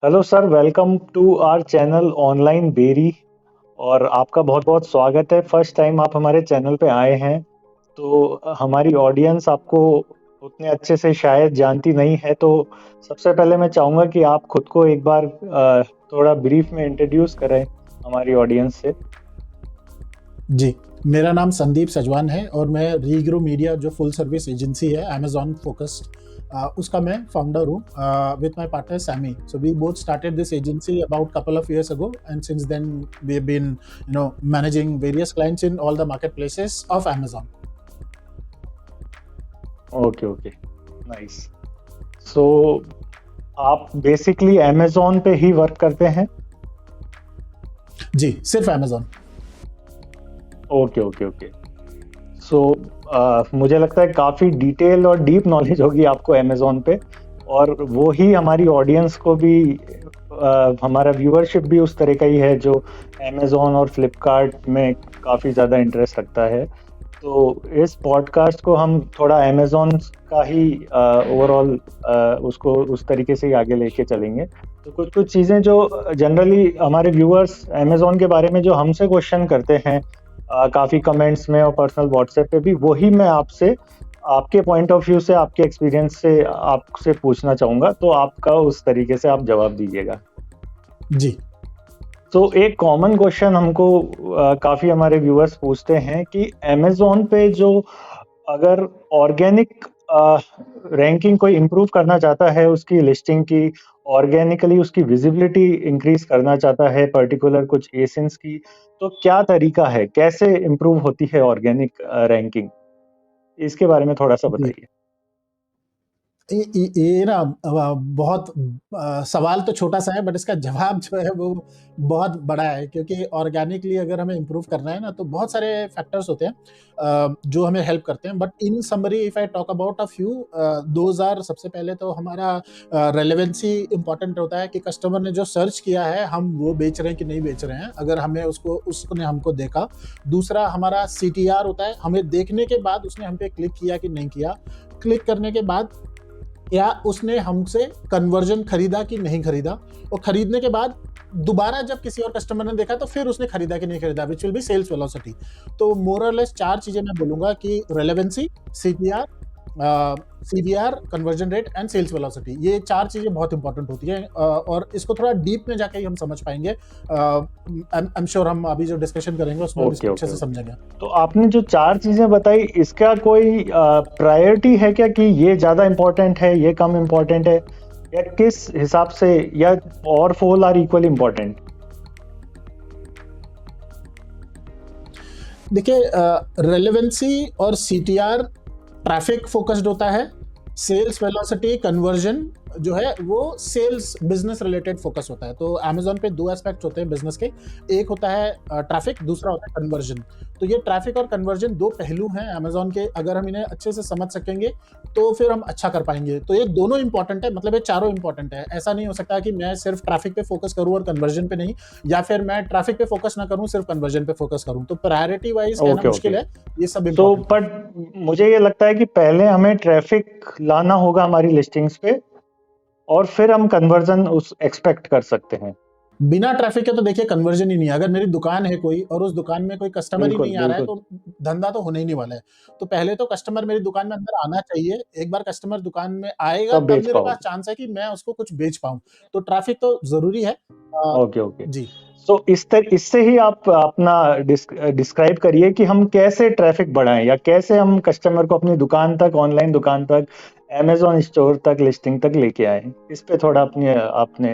Hello sir, welcome to our channel online berry. और आपका बहुत बहुत स्वागत है। फर्स्ट टाइम आप हमारे चैनल पे आए हैं, तो हमारी ऑडियंस आपको उतने अच्छे से शायद जानती नहीं है। तो सबसे पहले मैं चाहूँगा कि आप खुद को एक बार थोड़ा ब्रीफ में इंट्रोड्यूस करें हमारी ऑडियंस से। जी, मेरा नाम संदीप सजवान है और मैं रीग्रो मीडिया जो फुल सर्विस एजेंसी है अमेज़न फोकस्ड, उसका मैं फाउंडर हूँ with my partner Sammy. So we both started this agency about couple of years ago, and since then we have been managing various clients in all the marketplaces of Amazon. Okay okay, nice. So आप basically Amazon पे ही work करते हैं? जी, सिर्फ Amazon। Okay okay okay. So मुझे लगता है काफ़ी डिटेल और डीप नॉलेज होगी आपको अमेज़न पे, और वो ही हमारी ऑडियंस को भी हमारा व्यूअरशिप भी उस तरह का ही है जो अमेज़न और फ्लिपकार्ट में काफ़ी ज़्यादा इंटरेस्ट रखता है। तो इस पॉडकास्ट को हम थोड़ा अमेज़न का ही ओवरऑल उसको उस तरीके से ही आगे लेके चलेंगे। तो कुछ कुछ चीज़ें जो जनरली हमारे व्यूअर्स अमेज़न के बारे में जो हमसे क्वेश्चन करते हैं काफ़ी कमेंट्स में और पर्सनल व्हाट्सएप पे भी, वही मैं आपसे आपके पॉइंट ऑफ व्यू से, आपके एक्सपीरियंस से आपसे पूछना चाहूँगा। तो आपका उस तरीके से आप जवाब दीजिएगा। जी, तो एक कॉमन क्वेश्चन हमको काफ़ी हमारे व्यूअर्स पूछते हैं कि अमेज़न पे जो अगर ऑर्गेनिक रैंकिंग कोई इम्प्रूव करना चाहता है, उसकी लिस्टिंग की ऑर्गेनिकली उसकी विजिबिलिटी इंक्रीज करना चाहता है पर्टिकुलर कुछ एसिन्स की, तो क्या तरीका है, कैसे इम्प्रूव होती है ऑर्गेनिक रैंकिंग? इसके बारे में थोड़ा सा जी। बताइए। ये ना बहुत सवाल तो छोटा सा है, बट इसका जवाब जो है वो बहुत बड़ा है, क्योंकि ऑर्गेनिकली अगर हमें इम्प्रूव करना है ना, तो बहुत सारे फैक्टर्स होते हैं जो हमें हेल्प करते हैं। But in summary if I talk about a few, those are, सबसे पहले तो हमारा रेलेवेंसी इंपॉर्टेंट होता है कि कस्टमर ने जो सर्च किया है हम वो बेच रहे हैं कि नहीं बेच रहे हैं, अगर हमें उसने हमको देखा। दूसरा हमारा CTR होता है, हमें देखने के बाद उसने हम पे क्लिक किया कि नहीं किया। क्लिक करने के बाद या उसने हमसे कन्वर्जन खरीदा कि नहीं खरीदा, और खरीदने के बाद दोबारा जब किसी और कस्टमर ने देखा तो फिर उसने खरीदा कि नहीं खरीदा, which will be sales velocity. तो मोर और लेस 4 चीजें मैं बोलूंगा कि relevancy, CTR, CBR, conversion rate and sales velocity, ये 4 चीजें बहुत इंपॉर्टेंट होती हैं। और इसको थोड़ा डीप में जाके ही हम समझ पाएंगे। आई एम श्योर हम अभी जो डिस्कशन करेंगे उसमें हम इसको अच्छे से समझेंगे। तो आपने जो 4 चीजें बताई, इसका कोई प्रायोरिटी है क्या कि ये ज्यादा इम्पोर्टेंट है, ये कम इम्पोर्टेंट है, या किस हिसाब से, या और 4 आर इक्वली इम्पोर्टेंट? देखिए, रेलेवेंसी और CTR ट्रैफिक फोकस्ड होता है। सेल्स वेलोसिटी, कन्वर्जन जो है वो सेल्स बिजनेस रिलेटेड फोकस होता है। तो अमेज़न पे 2 एस्पेक्ट्स होते हैं बिजनेस के, एक होता है ट्रैफिक, दूसरा होता है कन्वर्जन। तो ये ट्रैफिक और कन्वर्जन 2 पहलू हैं अमेज़न के, अगर हम इन्हें अच्छे से समझ सकेंगे तो फिर हम अच्छा कर पाएंगे। तो ये दोनों इंपॉर्टेंट है, मतलब ये चारों इंपॉर्टेंट है। ऐसा नहीं हो सकता कि मैं सिर्फ ट्रैफिक पे फोकस करूं और कन्वर्जन पे नहीं, या फिर मैं ट्रैफिक पे फोकस ना करूं सिर्फ कन्वर्जन पे फोकस करूं। तो प्रायोरिटी वाइज कहना ओके मुश्किल ओके। है, ये सब तो इंपॉर्टेंट। बट मुझे ये लगता है कि पहले हमें ट्रैफिक लाना होगा हमारी लिस्टिंग्स पे, और फिर हम कन्वर्जन उस एक्सपेक्ट कर सकते हैं। बिना ट्रैफिक के तो देखिए कन्वर्जन ही नहीं है। अगर मेरी दुकान है कोई और उस दुकान में कोई कस्टमर ही बिल्कुल नहीं आ रहा है, बिल्कुल। तो धंधा तो होने ही नहीं वाला है। तो पहले तो कस्टमर मेरी दुकान में अंदर आना चाहिए। एक बार कस्टमर दुकान में आएगा तब तब बेच मेरे पास पाओगे। चांस है कि मैं उसको कुछ बेच पाऊँ। तो ट्रैफिक तो ज़रूरी है। Okay okay. जी। सो इससे ही आप अपना डिस्क्राइब करिए कि हम कैसे ट्रैफिक बढ़ाएं, या कैसे हम कस्टमर को अपनी दुकान तक, ऑनलाइन दुकान तक, अमेज़न स्टोर तक, लिस्टिंग तक लेके आए। इस पे थोड़ा अपने अपने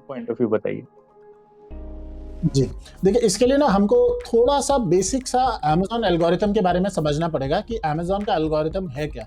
पॉइंट ऑफ व्यू बताइए। जी। देखिए, इसके लिए ना हमको थोड़ा-सा बेसिक सा अमेज़न एल्गोरिथम के बारे में समझना पड़ेगा कि अमेज़न का एल्गोरिथम है क्या?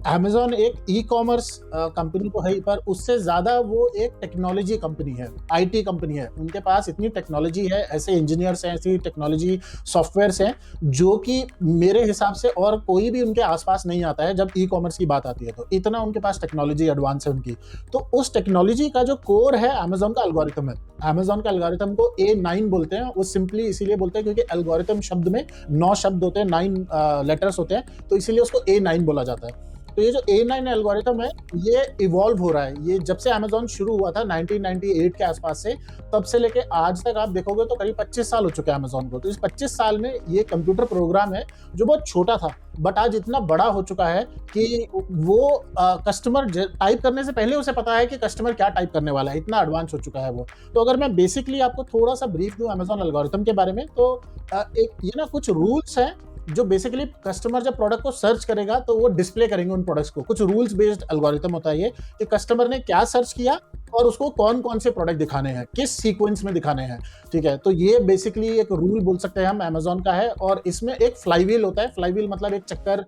अमेज़न एक ई-कॉमर्स कंपनी तो है ही, पर उससे ज़्यादा वो एक टेक्नोलॉजी कंपनी है, IT कंपनी है। उनके पास इतनी टेक्नोलॉजी है, ऐसे इंजीनियर्स हैं, ऐसी टेक्नोलॉजी सॉफ्टवेयर्स हैं, जो कि मेरे हिसाब से और कोई भी उनके आस-पास नहीं आता है जब ई-कॉमर्स की बात आती है तो। इतना उनके पास टेक्नोलॉजी एडवांस है उनकी। तो उस टेक्नोलॉजी का जो कोर है अमेज़न का एल्गोरिथम है। अमेज़न के एल्गोरिथम को A9 बोलते हैं। वो सिंपली इसीलिए बोलते हैं क्योंकि एल्गोरिथम शब्द में 9 शब्द होते हैं, 9 लेटर्स होते हैं, तो इसीलिए उसको A9 बोला जाता है। तो ये जो A9 एल्गोरिथम है, ये इवॉल्व हो रहा है। ये जब से अमेज़न शुरू हुआ था 1998 के आसपास से, तब से लेके आज तक आप देखोगे तो करीब 25 साल हो चुके हैं अमेज़न को। तो इस 25 साल में ये कंप्यूटर प्रोग्राम है जो बहुत छोटा था, बट आज इतना बड़ा हो चुका है कि वो कस्टमर टाइप करने से पहले उसे पता है कि कस्टमर क्या टाइप करने वाला है, इतना एडवांस हो चुका है वो। तो अगर मैं बेसिकली आपको थोड़ा-सा ब्रीफ दूँ अमेज़न एल्गोरिथम के बारे में, तो एक ये ना कुछ रूल्स हैं जो बेसिकली कस्टमर जब प्रोडक्ट को सर्च करेगा तो वो डिस्प्ले करेंगे उन प्रोडक्ट्स को। कुछ रूल्स बेस्ड एल्गोरिथम होता है ये, कि कस्टमर ने क्या सर्च किया और उसको कौन-कौन से प्रोडक्ट दिखाने हैं, किस सीक्वेंस में दिखाने हैं, ठीक है? तो ये बेसिकली एक रूल बोल सकते हैं हम अमेज़न का है, और इसमें एक फ्लाईव्हील होता है। फ्लाईव्हील मतलब एक चक्कर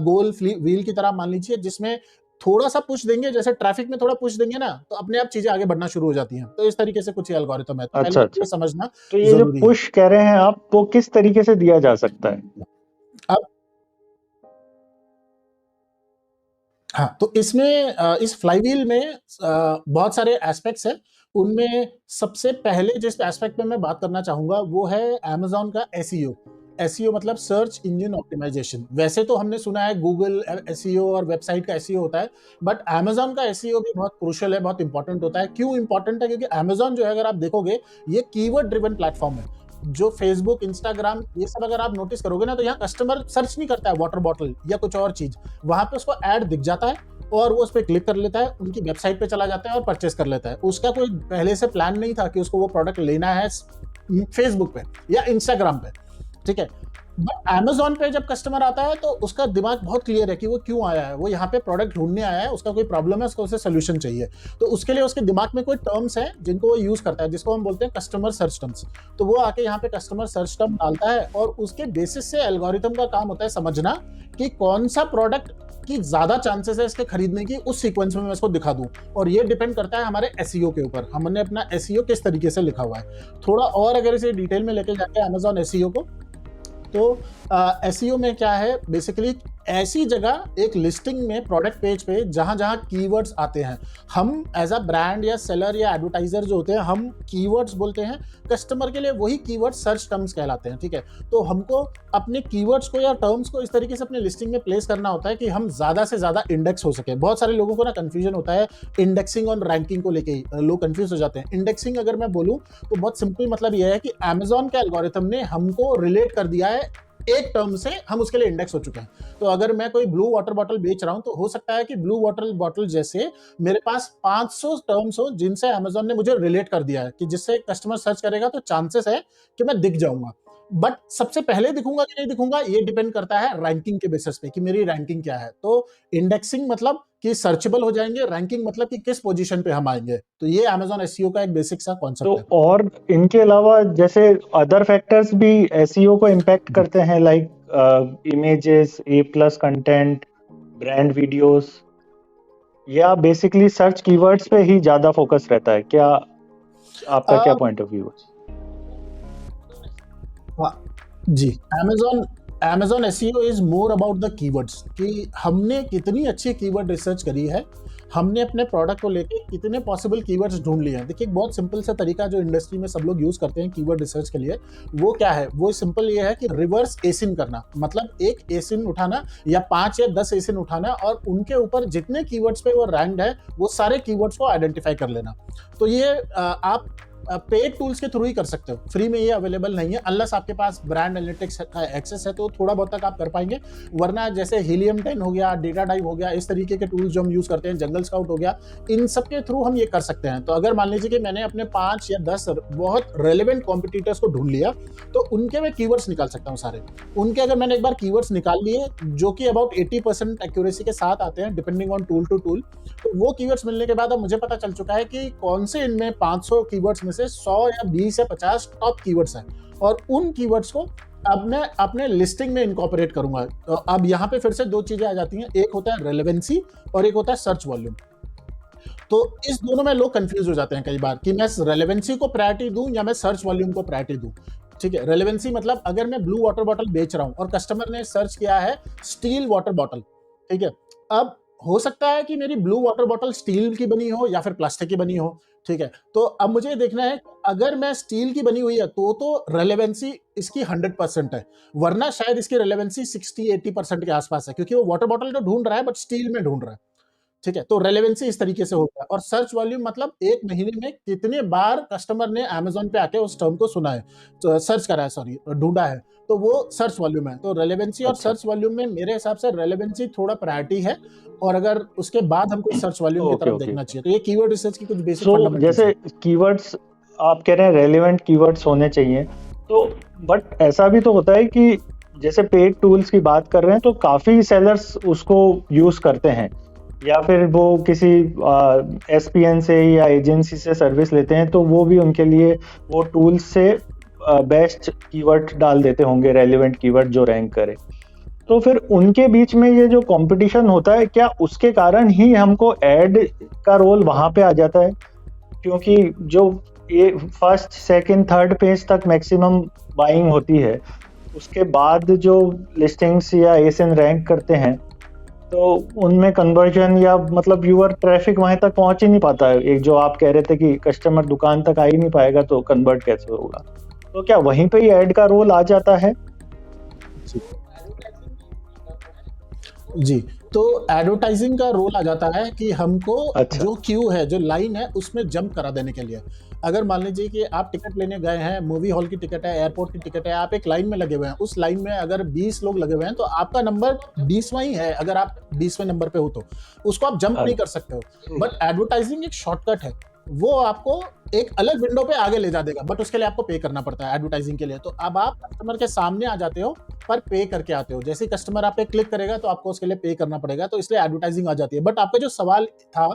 गोल व्हील की तरह मान लीजिए, जिसमें थोड़ा-सा पुश देंगे, जैसे ट्रैफिक में थोड़ा पुश देंगे ना, तो अपने आप चीज़ें आगे बढ़ना शुरू हो जाती हैं। तो इस तरीके से कुछ ये एल्गोरिथम है। तो अच्छा, पहले ये अच्छा। समझना तो ये जो ज़रूरी है। पुश कह रहे हैं आप, वो किस तरीके से दिया जा सकता है? अब हाँ, तो इसमें इस फ्लाईव्हील में बहुत सारे एस्पेक्ट्स हैं। उनमें सबसे पहले जिस एस्पेक्ट में मैं बात करना चाहूँगा वो है अमेज़न का एसईओ। एसईओ मतलब सर्च इंजन ऑप्टिमाइज़ेशन। वैसे तो हमने सुना है गूगल एसईओ और वेबसाइट का एसईओ होता है, बट अमेज़न का एसईओ भी बहुत क्रूशियल है, बहुत इंपॉर्टेंट होता है। क्यों इंपॉर्टेंट है? क्योंकि अमेज़न जो है, अगर आप देखोगे, ये कीवर्ड ड्रिवन प्लेटफ़ॉर्म है। जो फेसबुक, इंस्टाग्राम, ये सब अगर आप नोटिस करोगे ना, तो यहाँ कस्टमर सर्च नहीं करता है वाटर बॉटल या कुछ और चीज़। वहाँ पे उसको ऐड दिख जाता है और वो उस पे क्लिक कर लेता है, उनकी वेबसाइट पे चला जाता है और परचेस कर लेता है। उसका कोई पहले से प्लान नहीं था कि उसको वो प्रोडक्ट लेना है फेसबुक पे या इंस्टाग्राम पे, ठीक है? बट अमेज़न पे जब कस्टमर आता है तो उसका दिमाग बहुत क्लियर है कि वो क्यों आया है। वो यहाँ पे प्रोडक्ट ढूँढने आया है, उसका कोई प्रॉब्लम है, उसको उसे सॉल्यूशन चाहिए। तो उसके लिए उसके दिमाग में कोई टर्म्स हैं जिनको वो यूज़ करता है, जिसको हम बोलते हैं कस्टमर सर्च टर्म्स। तो वो आके यहाँ पे कस्टमर सर्च टर्म डालता है और उसके बेसिस से एल्गोरिथम का काम होता है समझना कि कौन-सा प्रोडक्ट की ज़्यादा चांसेस है इसके खरीदने की, उस सीक्वेंस में मैं इसको दिखा दूँ। और ये डिपेंड करता है हमारे एसईओ के ऊपर, हमने अपना एसईओ किस तरीके से लिखा हुआ है। थोड़ा और अगर इसे डिटेल में लेके जाके अमेज़न एसईओ को, तो एसईओ में क्या है, बेसिकली ऐसी जगह एक लिस्टिंग में प्रोडक्ट पेज पे जहां-जहां कीवर्ड्स आते हैं, हम एज अ ब्रांड या सेलर या एडवर्टाइजर जो होते हैं, हम कीवर्ड्स बोलते हैं। कस्टमर के लिए वही कीवर्ड सर्च टर्म्स कहलाते हैं, ठीक है? तो हमको अपने कीवर्ड्स को या टर्म्स को इस तरीके से अपने लिस्टिंग में प्लेस करना होता है कि हम ज़्यादा से ज़्यादा इंडेक्स हो सके। बहुत सारे लोगों को ना कन्फ्यूजन होता है इंडेक्सिंग और रैंकिंग को लेके ही, लोग कन्फ्यूज हो जाते हैं। इंडेक्सिंग अगर मैं बोलूँ तो बहुत सिंपल मतलब ये है कि अमेज़न के एल्गोरिथम ने हमको रिलेट कर दिया है एक टर्म से, हम उसके लिए इंडेक्स हो चुके हैं। तो अगर मैं कोई ब्लू वाटर बॉटल बेच रहा हूँ, तो हो सकता है कि ब्लू वाटर बॉटल जैसे मेरे पास 500 टर्म्स हो जिनसे अमेज़न ने मुझे रिलेट कर दिया है, कि जिससे कस्टमर सर्च करेगा तो चांसेस है कि मैं दिख जाऊँगा। बट सबसे पहले दिखूँगा कि नहीं दिखूँगा, ये डिपेंड करता है रैंकिंग के बेसिस पे कि मेरी रैंकिंग क्या है। तो इंडेक्सिंग मतलब कि सर्चेबल हो जाएँगे, रैंकिंग मतलब कि किस पोज़ीशन पे हम आएँगे। तो ये अमेज़न एसईओ का एक बेसिक सा तो कॉन्सेप्ट है। और इनके अलावा जैसे अदर फैक्टर्स भी एसईओ को इम्पैक्ट जी। करते हैं, लाइक इमेजेस, ए प्लस कंटेंट, ब्रांड वीडियोस, या बेसिकली सर्च कीवर्ड्स पे ही ज्यादा फोकस रहता है क्या? आपका क्या अ, पॉइंट ऑफ व्यू है? हाँ, जी, Amazon Amazon SEO is more about the keywords, कि हमने कितनी अच्छी कीवर्ड रिसर्च करी है, हमने अपने प्रोडक्ट को लेके कितने पॉसिबल कीवर्ड्स ढूँढ लिए हैं। देखिए, एक बहुत सिंपल सा तरीका जो इंडस्ट्री में सब लोग यूज़ करते हैं कीवर्ड रिसर्च के लिए, वो क्या है? वो सिंपल ये है कि रिवर्स एसिन करना। मतलब एक एसिन उठाना या 5 या 10 एसिन उठाना और उनके ऊपर जितने कीवर्ड्स पे वो रैंक्ड है, वो सारे कीवर्ड्स को आइडेंटिफ़ाई कर लेना। तो ये आप पेड टूल्स के थ्रू ही कर सकते हो। फ्री में ये अवेलेबल नहीं है, अनलेस आपके पास ब्रांड एनालिटिक्स का एक्सेस है, तो थोड़ा बहुत तक आप कर पाएँगे। वरना जैसे हीलियम 10 हो गया, डेटा डाइव हो गया, इस तरीके के टूल्स जो हम यूज़ करते हैं, जंगल स्काउट हो गया, इन सब के थ्रू हम ये कर सकते हैं। तो अगर मान लीजिए कि मैंने अपने 5 या 10 बहुत रेलेवेंट कॉम्पिटिटर्स को ढूँढ लिया, तो उनके मैं कीवर्ड्स निकाल सकता हूँ सारे। उनके अगर मैंने एक बार कीवर्ड्स निकाल लिए, जो कि अबाउट 80% एक्यूरेसी के साथ आते हैं, depending on tool to tool, तो वो कीवर्ड्स मिलने के बाद अब मुझे पता चल चुका है कि कौन से इनमें 500 कीवर्ड्स में से 100 या 20 या 50 टॉप कीवर्ड्स हैं, और उन कीवर्ड्स को अब मैं अपने लिस्टिंग में इनकॉर्पोरेट करूंगा। तो अब यहाँ पे फिर से दो चीजें आ जाती हैं, एक होता है रेलेवेंसी और एक होता है सर्च वॉल्यूम। तो इस दोनों में लोग कंफ्यूज हो जाते हैं कई बार कि मैं रेलेवेंसी को प्रायोरिटी दूं या मैं सर्च वॉल्यूम को प्रायोरिटी दूं। ठीक है, रेलेवेंसी मतलब अगर मैं ब्लू वाटर बॉटल बेच रहा हूं और कस्टमर ने सर्च किया है स्टील वाटर बॉटल, ठीक है, अब हो सकता है कि मेरी ब्लू वाटर बॉटल स्टील की बनी हो या फिर प्लास्टिक की बनी हो, ठीक है? तो अब मुझे ये देखना है, अगर मैं स्टील की बनी हुई है तो रेलेवेंसी इसकी 100% है, वरना शायद इसकी रेलेवेंसी 60-80% के आसपास है, क्योंकि वो वाटर बॉटल तो ढूँढ रहा है बट स्टील में ढूँढ रहा है। ठीक है, तो रेलेवेंसी इस तरीके से होता है। और सर्च वॉल्यूम मतलब 1 महीने में कितने बार कस्टमर ने अमेज़न पे आके उस टर्म को सुना है, तो सर्च करा है, सॉरी, ढूँढा है, तो वो सर्च वॉल्यूम है। तो रेलेवेंसी और अच्छा। सर्च वॉल्यूम में मेरे हिसाब से रेलेवेंसी थोड़ा प्रायोरिटी है, और अगर उसके बाद हमको सर्च वॉल्यूम की ओके, तरफ ओके, देखना ओके। चाहिए। तो ये कीवर्ड रिसर्च की कुछ बेसिक सो फंडामेंटल्स जैसे हैं। कीवर्ड्स आप कह रहे हैं रेलेवेंट कीवर्ड्स होने चाहिए, तो बट ऐसा भी तो होता है कि जैसे पेड टूल्स की बात कर रहे हैं तो काफ़ी सेलर्स उसको यूज़ करते हैं, या फिर वो किसी एसपीएन से या एजेंसी से सर्विस लेते हैं, तो वो भी उनके लिए वो टूल्स से बेस्ट कीवर्ड डाल देते होंगे, रेलेवेंट कीवर्ड जो रैंक करे। तो फिर उनके बीच में ये जो कंपटीशन होता है, क्या उसके कारण ही हमको ऐड का रोल वहाँ पे आ जाता है? क्योंकि जो ये फर्स्ट, सेकंड, थर्ड पेज तक मैक्सिमम बाइंग होती है, उसके बाद जो लिस्टिंग्स या एसएन रैंक करते हैं, तो उनमें कन्वर्जन या मतलब व्यूअर ट्रैफिक वहाँ तक पहुँच ही नहीं पाता है। एक जो आप कह रहे थे कि कस्टमर दुकान तक आ ही नहीं पाएगा तो कन्वर्ट कैसे होगा? तो क्या वहीं पे ही ऐड का रोल आ जाता है? जी। जी, तो एडवर्टाइज़िंग का रोल आ जाता है कि हमको अच्छा। जो क्यू है, जो लाइन है, उसमें जंप करा देने के लिए। अगर मान लीजिए कि आप टिकट लेने गए हैं, मूवी हॉल की टिकट है, एयरपोर्ट की टिकट है, आप एक लाइन में लगे हुए हैं, उस लाइन में अगर 20 लोग लगे हुए हैं, तो आपका नंबर 20वां ही है, अगर आप 20वें नंबर पे हो तो। उसको आप जंप नहीं कर सकते हो। बट एडवर्टाइज़िंग एक शॉर्टकट है, वो आपको एक अलग विंडो पे आगे ले जा देगा, बट उसके लिए आपको पे करना पड़ता है एडवर्टाइज़िंग के लिए। तो अब आप कस्टमर के सामने आ जाते हो, पर पे करके आते हो। जैसे ही कस्टमर आप पे क्लिक करेगा तो आपको उसके लिए पे करना पड़ेगा, तो इसलिए एडवर्टाइजिंग आ जाती है। बट आपका जो सवाल था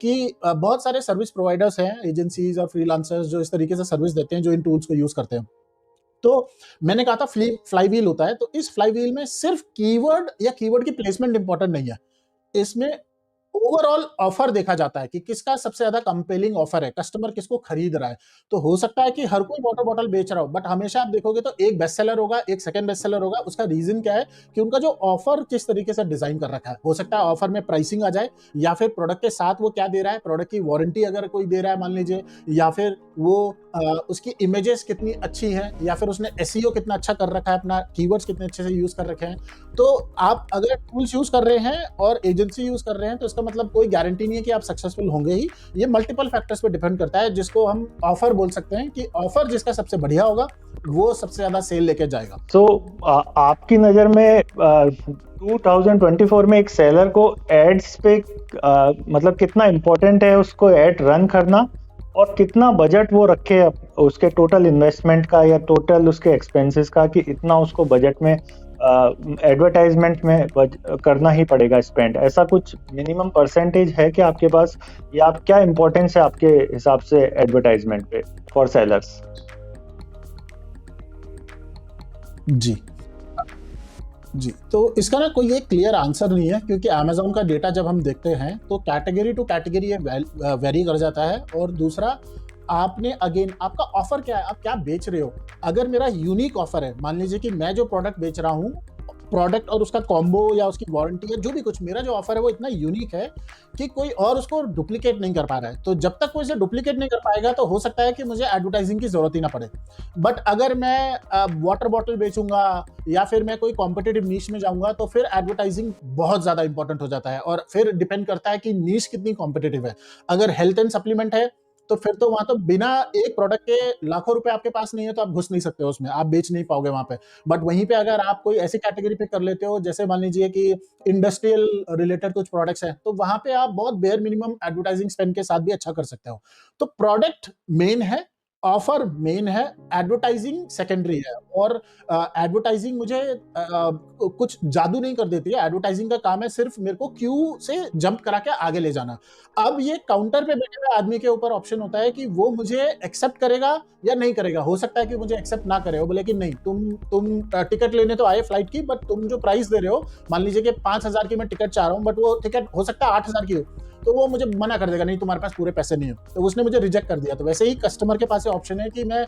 कि बहुत सारे सर्विस प्रोवाइडर्स हैं, एजेंसीज और फ्रीलांसर्स जो इस तरीके से सर्विस देते हैं, जो इन टूल्स को यूज करते हैं। तो मैंने कहा था फ्लाई व्हील होता है, तो इस फ्लाई व्हील में सिर्फ कीवर्ड या कीवर्ड की प्लेसमेंट इंपॉर्टेंट नहीं है। इसमें ओवरऑल ऑफर देखा जाता है कि किसका सबसे ज्यादा कंपेलिंग ऑफर है, कस्टमर किसको खरीद रहा है। तो हो सकता है कि हर कोई वाटर बॉटल बेच रहा हो, बट हमेशा आप देखोगे तो एक बेस्ट सेलर होगा, एक सेकंड बेस्ट सेलर होगा। उसका रीजन क्या है कि उनका जो ऑफर किस तरीके से डिजाइन कर रखा है। हो सकता है ऑफर में प्राइसिंग आ जाए, या फिर प्रोडक्ट के साथ वो क्या दे रहा है, प्रोडक्ट की वारंटी अगर कोई दे रहा है मान लीजिए, या फिर वो उसकी इमेजेस कितनी अच्छी हैं, या फिर उसने एसईओ कितना अच्छा कर रखा है, अपना कीवर्ड्स कितने अच्छे से यूज कर रखे हैं। तो आप अगर टूल्स यूज कर रहे हैं और एजेंसी यूज कर रहे हैं, तो इसका मतलब कोई गारंटी नहीं है कि आप सक्सेसफुल होंगे ही। ये मल्टीपल फैक्टर्स पे डिपेंड करता है, जिसको हम ऑफर बोल सकते हैं कि ऑफर जिसका सबसे बढ़िया होगा वो सबसे ज्यादा सेल लेके जाएगा। तो आपकी नज़र में 2024 में एक सेलर को एड्स पे मतलब कितना इम्पोर्टेंट है उसको एड रन करना, और कितना बजट वो रखे उसके टोटल इन्वेस्टमेंट का या टोटल उसके एक्सपेंसेस का, कि इतना उसको बजट में एडवर्टाइजमेंट में करना ही पड़ेगा स्पेंड? ऐसा कुछ मिनिमम परसेंटेज है कि आपके पास, या आप क्या इम्पोर्टेंस है आपके हिसाब से एडवर्टाइजमेंट पे फॉर सेलर्स? जी जी, तो इसका ना कोई एक क्लियर आंसर नहीं है, क्योंकि अमेज़न का डेटा जब हम देखते हैं तो कैटेगरी टू कैटेगरी ये वेरी कर जाता है। और दूसरा, आपने अगेन आपका ऑफर क्या है, आप क्या बेच रहे हो। अगर मेरा यूनिक ऑफर है, मान लीजिए कि मैं जो प्रोडक्ट बेच रहा हूँ, प्रोडक्ट और उसका कॉम्बो या उसकी वारंटी या जो भी कुछ, मेरा जो ऑफर है वो इतना यूनिक है कि कोई और उसको डुप्लीकेट नहीं कर पा रहा है। तो जब तक कोई इसे डुप्लीकेट नहीं कर पाएगा, तो हो सकता है कि मुझे एडवर्टाइजिंग की जरूरत ही ना पड़े। बट अगर मैं वाटर बॉटल बेचूंगा या फिर मैं कोई कॉम्पिटिटिव नीश में जाऊंगा, तो फिर एडवर्टाइजिंग बहुत ज्यादा इंपॉर्टेंट हो जाता है। और फिर डिपेंड करता है कि नीश कितनी कॉम्पिटिटिव है। अगर हेल्थ एंड सप्लीमेंट है, तो फिर तो वहां तो बिना एक प्रोडक्ट के लाखों रुपए आपके पास नहीं है, तो आप घुस नहीं सकते हो उसमें, आप बेच नहीं पाओगे वहां पे। बट वहीं पे अगर आप कोई ऐसी कैटेगरी पे कर लेते हो, जैसे मान लीजिए कि इंडस्ट्रियल रिलेटेड कुछ प्रोडक्ट्स हैं, तो वहां पे आप बहुत बेयर मिनिमम एडवर्टाइजिंग स्पेंड के साथ भी अच्छा कर सकते हो। तो प्रोडक्ट मेन है, ऑफर मेन है, एडवर्टाइजिंग सेकेंडरी है। और एडवर्टाइजिंग मुझे कुछ जादू नहीं कर देती है। एडवर्टाइजिंग का काम है सिर्फ मेरे को क्यू से जंप करा के आगे ले जाना। अब ये काउंटर पे बैठे हुए आदमी के ऊपर ऑप्शन होता है कि वो मुझे एक्सेप्ट करेगा या नहीं करेगा। हो सकता है कि मुझे एक्सेप्ट ना करे, वो बोले कि नहीं, तुम टिकट लेने तो आए फ्लाइट की, बट तुम जो प्राइस दे रहे हो, मान लीजिए कि 5,000 की मैं टिकट चाह रहा हूँ, बट वो टिकट हो सकता है 8,000 की हो, तो वो मुझे मना कर देगा, नहीं तुम्हारे पास पूरे पैसे नहीं है, तो उसने मुझे रिजेक्ट कर दिया। तो वैसे ही कस्टमर के पास ऑप्शन है कि मैं